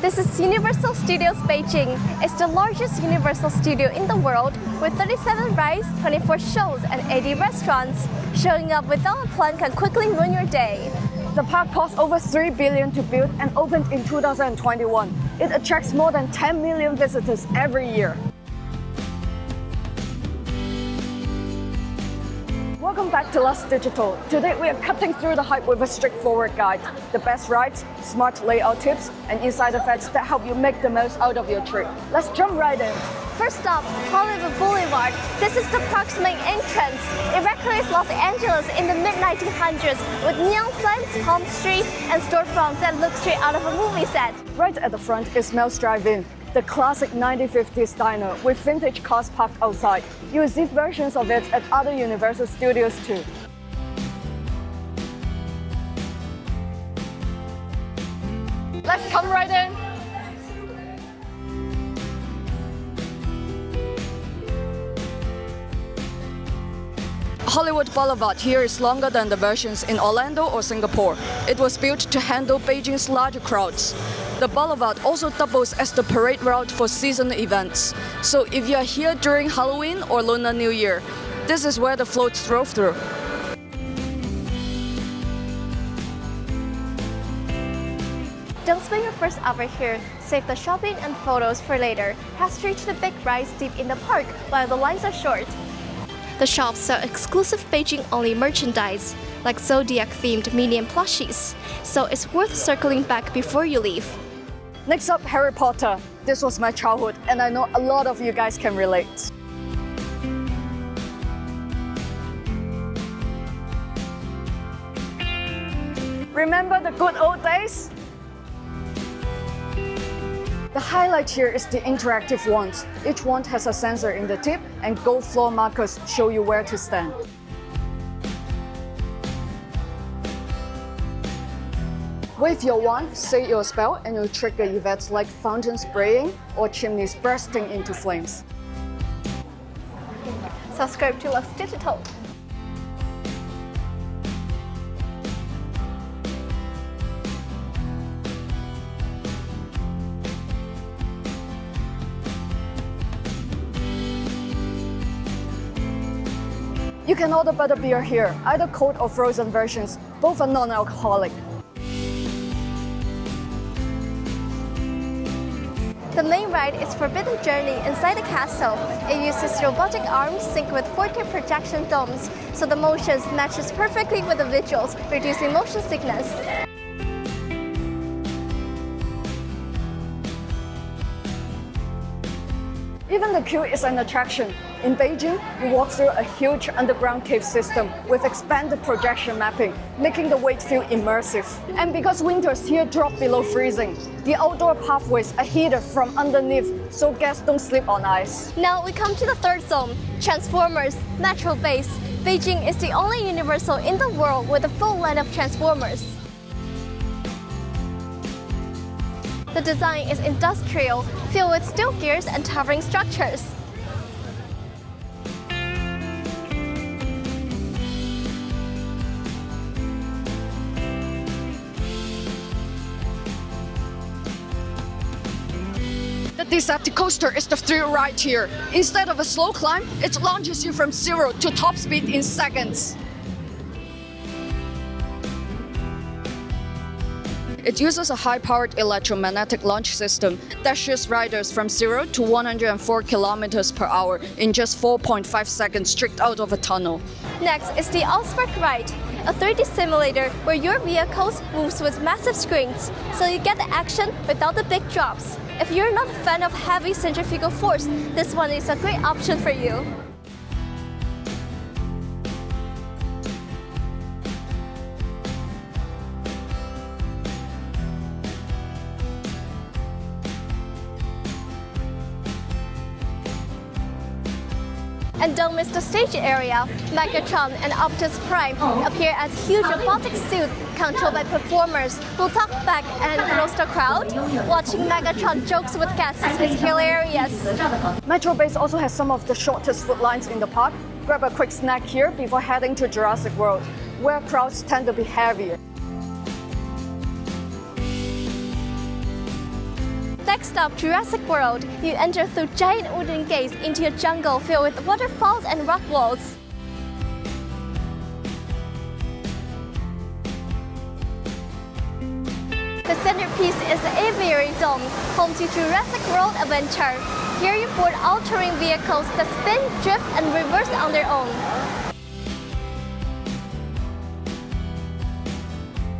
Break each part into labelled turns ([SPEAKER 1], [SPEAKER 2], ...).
[SPEAKER 1] This is Universal Studios Beijing. It's the largest Universal studio in the world with 37 rides, 24 shows, and 80 restaurants. Showing up without a plan can quickly ruin your day.
[SPEAKER 2] The park cost over $3 billion to build and opened in 2021. It attracts more than 10 million visitors every year. Welcome back to LuxDigital. Today we are cutting through the hype with a straightforward guide. The best rides, smart layout tips, and insider facts that help you make the most out of your trip. Let's jump right in.
[SPEAKER 1] First up, Hollywood Boulevard. This is the park's main entrance. It recreates Los Angeles in the mid-1900s with neon signs, palm trees, and storefronts that look straight out of a movie set.
[SPEAKER 2] Right at the front is Mel's Drive-In, the classic 1950s diner with vintage cars parked outside. You will see versions of it at other Universal Studios too. Let's come right in. Hollywood Boulevard here is longer than the versions in Orlando or Singapore. It was built to handle Beijing's larger crowds. The boulevard also doubles as the parade route for seasonal events. So if you are here during Halloween or Lunar New Year, this is where the floats drove through.
[SPEAKER 1] Don't spend your first hour here. Save the shopping and photos for later. Head straight to the big rides deep in the park while the lines are short. The shops sell exclusive Beijing-only merchandise, like Zodiac-themed Minion plushies, so it's worth circling back before you leave.
[SPEAKER 2] Next up, Harry Potter. This was my childhood, and I know a lot of you guys can relate. Remember the good old days? The highlight here is the interactive wands. Each wand has a sensor in the tip, and gold floor markers show you where to stand. Wave your wand, say your spell, and you'll trigger events like fountain spraying or chimneys bursting into flames.
[SPEAKER 1] Subscribe to LuxDigital.
[SPEAKER 2] You can order butterbeer here, either cold or frozen versions. Both are non-alcoholic.
[SPEAKER 1] The main ride is Forbidden Journey inside the castle. It uses robotic arms synced with 4K projection domes, so the motions matches perfectly with the visuals, reducing motion sickness.
[SPEAKER 2] Even the queue is an attraction. In Beijing, you walk through a huge underground cave system with expanded projection mapping, making the wait feel immersive. And because winters here drop below freezing, the outdoor pathways are heated from underneath, so guests don't slip on ice.
[SPEAKER 1] Now we come to the third zone, Transformers, Metrobase. Beijing is the only Universal in the world with a full line of Transformers. The design is industrial, filled with steel gears and towering structures.
[SPEAKER 2] The Decepticoaster is the thrill ride here. Instead of a slow climb, it launches you from 0 to top speed in seconds. It uses a high-powered electromagnetic launch system that shoots riders from 0 to 104 kilometers per hour in just 4.5 seconds straight out of a tunnel.
[SPEAKER 1] Next is the Allspark ride, a 3D simulator where your vehicles moves with massive screens, so you get the action without the big drops. If you're not a fan of heavy centrifugal force, this one is a great option for you. And don't miss the stage area. Megatron and Optimus Prime appear as huge robotic suits controlled by performers who talk back and roast the crowd. Watching Megatron jokes with guests is hilarious.
[SPEAKER 2] Metrobase also has some of the shortest food lines in the park. Grab a quick snack here before heading to Jurassic World, where crowds tend to be heavier.
[SPEAKER 1] Next stop, Jurassic World. You enter through giant wooden gates into a jungle filled with waterfalls and rock walls. The centerpiece is the Aviary Dome, home to Jurassic World Adventure. Here you board all-terrain vehicles that spin, drift, and reverse on their own.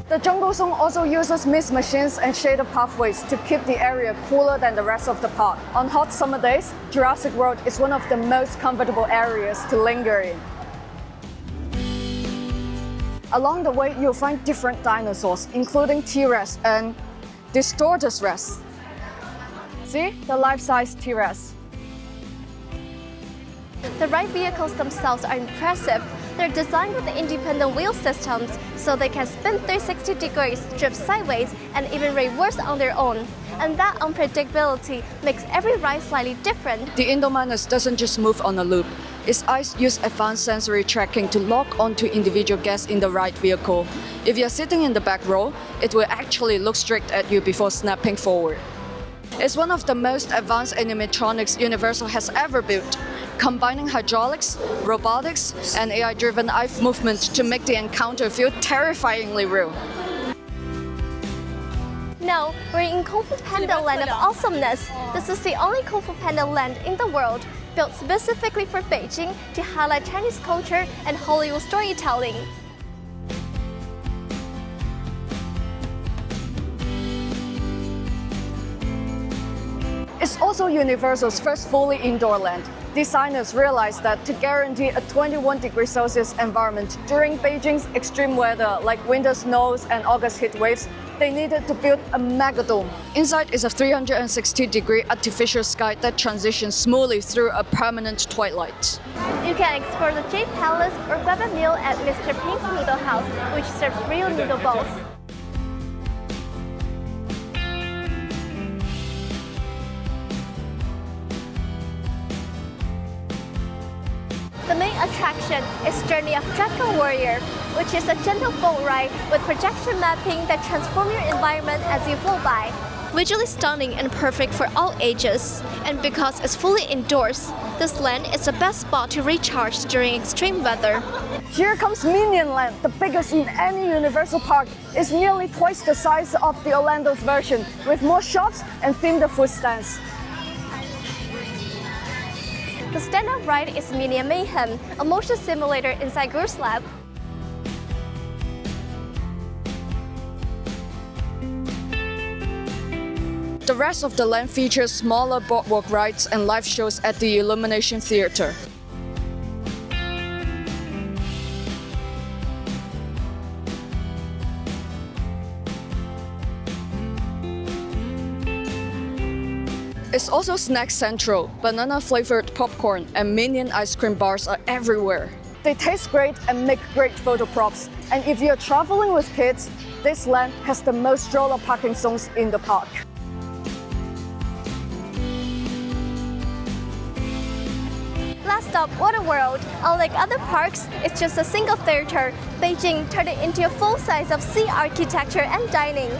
[SPEAKER 2] The jungle zone also uses mist machines and shaded pathways to keep the area cooler than the rest of the park. On hot summer days, Jurassic World is one of the most comfortable areas to linger in. Along the way, you'll find different dinosaurs, including T-Rex and Distortus Rex. See, the life-size T-Rex.
[SPEAKER 1] The ride vehicles themselves are impressive. They're designed with independent wheel systems, so they can spin 360 degrees, drift sideways, and even reverse on their own. And that unpredictability makes every ride slightly different.
[SPEAKER 2] The Indominus doesn't just move on a loop. Its eyes use advanced sensory tracking to lock onto individual guests in the ride vehicle. If you're sitting in the back row, it will actually look straight at you before snapping forward. It's one of the most advanced animatronics Universal has ever built, combining hydraulics, robotics, and AI-driven eye movement to make the encounter feel terrifyingly real.
[SPEAKER 1] Now, we're in Kung Fu Panda Land of Awesomeness. This is the only Kung Fu Panda land in the world, built specifically for Beijing to highlight Chinese culture and Hollywood storytelling.
[SPEAKER 2] It's also Universal's first fully indoor land. Designers realized that to guarantee a 21 degrees Celsius environment during Beijing's extreme weather like winter snows and August heat waves, they needed to build a megadome. Inside is a 360-degree artificial sky that transitions smoothly through a permanent twilight.
[SPEAKER 1] You can explore the Jade Palace or grab a meal at Mr. Ping's Noodle House, which serves real noodle bowls. The main attraction is Journey of Dragon Warrior, which is a gentle boat ride with projection mapping that transforms your environment as you flow by. Visually stunning and perfect for all ages. And because it's fully indoors, this land is the best spot to recharge during extreme weather.
[SPEAKER 2] Here comes Minion Land, the biggest in any Universal park. It's nearly twice the size of the Orlando's version, with more shops and themed food stands.
[SPEAKER 1] The standout ride is Minion Mayhem, a motion simulator inside Gru's lab.
[SPEAKER 2] The rest of the land features smaller boardwalk rides and live shows at the Illumination Theater. It's also snack central. Banana-flavored popcorn and Minion ice cream bars are everywhere. They taste great and make great photo props. And if you're traveling with kids, this land has the most stroller parking zones in the park.
[SPEAKER 1] Last stop, WaterWorld. Unlike other parks, it's just a single theater. Beijing turned it into a full size of sea architecture and dining.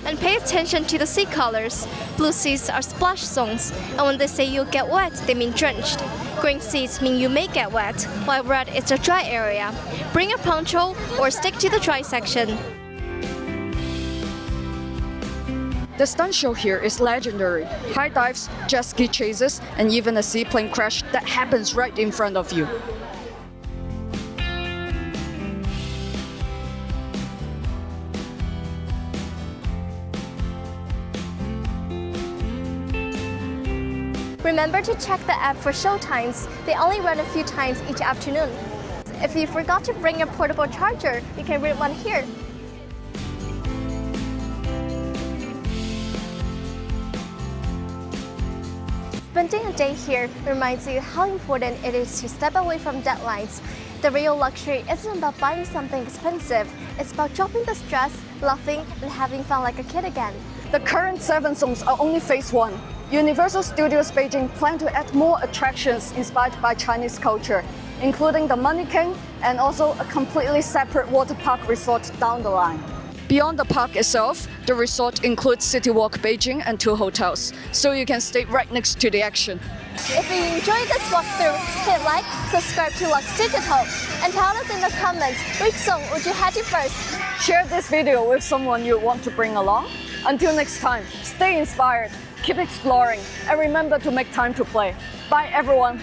[SPEAKER 1] And pay attention to the sea colors. Blue seas are splash zones, and when they say you'll get wet, they mean drenched. Green seas mean you may get wet, while red is the dry area. Bring a poncho or stick to the dry section.
[SPEAKER 2] The stunt show here is legendary. High dives, jet ski chases, and even a seaplane crash that happens right in front of you.
[SPEAKER 1] Remember to check the app for show times. They only run a few times each afternoon. If you forgot to bring your portable charger, you can rent one here. Spending a day here reminds you how important it is to step away from deadlines. The real luxury isn't about buying something expensive, it's about dropping the stress, laughing, and having fun like a kid again.
[SPEAKER 2] The current 7 zones are only phase 1. Universal Studios Beijing plan to add more attractions inspired by Chinese culture. including the Minion and also a completely separate water park resort down the line. Beyond the park itself, the resort includes City Walk Beijing and 2 hotels, so you can stay right next to the action.
[SPEAKER 1] If you enjoyed this walkthrough, hit like, subscribe to LuxDigital, and tell us in the comments which song would you have first.
[SPEAKER 2] Share this video with someone you want to bring along. Until next time, stay inspired, keep exploring, and remember to make time to play. Bye everyone!